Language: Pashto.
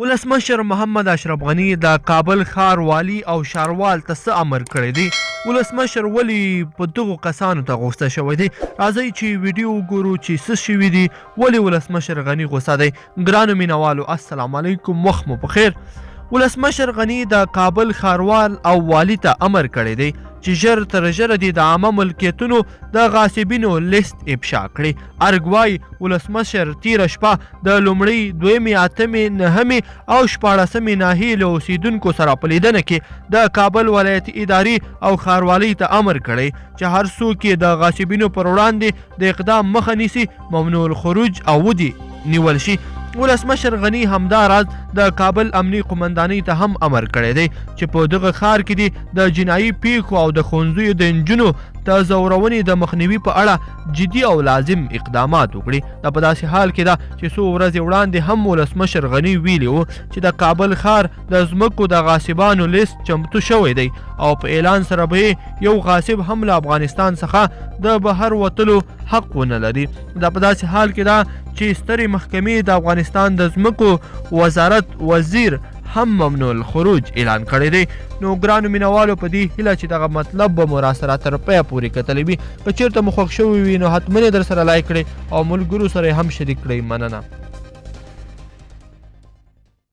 ولسمشر محمد اشرف غني د کابل ښار والي او ښاروال ته څه امر کړی دی؟ ولسمشر ولې په دغو کسانو ته غوسه شوی دی؟ راځئ چې ویډیو وګورو چې څه شوي دي، ولې ولسمشر غني غوسه دی. ګرانو مینوالو السلام علیکم، وخت مو پخیر. ولسمشر غني د کابل ښاروال او والي ته امر کړی دی چې ژر تر ژره دې د عامه ملکیتونو د غاصبینو لیست افشا کړي. ارګ وایي ولسمشر تیره شپه د لومړۍ، دویمې، اتمې، نهمې او شپاړسمې ناحیې له اوسېدونکو سره په لیدنه کې د کابل ولایت اداري او ښاروالۍ ته امر کړی چې هر څوک یې د غاصبینو پر وړاندې د اقدام مخه نیسي ممنوع الخروج او ودې نیول شي. ولسمشر غني همداراز د کابل امني قمندانۍ ته هم امر کړی دی چې په دغه ښار کې دي د جنایي پیښو او د ښوونځیو د نجونو د ځورونې د مخنیوي په اړه جدي او لازم اقدامات وکړي. دا په داسې حال کې ده چې څو ورځې وړاندې هم ولسمشر غني ویلي وو چې د کابل ښار د ځمکو د غاصبانو لیست چمتو شوی دی او په اعلان سره به یو غاصب هم له افغانستان څخه د بهر وتلو حق ونه لري. دا په داسې حال کې ده چې سترې محکمې د افغانستان د ځمکو وزارت وزیر هم ممنوع الخروج اعلان کړی دی. نو ګرانو مینوالو په دې هیله چې دغه مطلب به مو راسره تر پایه پورې کتلی وي. که چېرته مو خوښ شوی وي نو حتما یې در سره لایک کړئ او ملګرو سره یې هم شریک کړئ. مننه.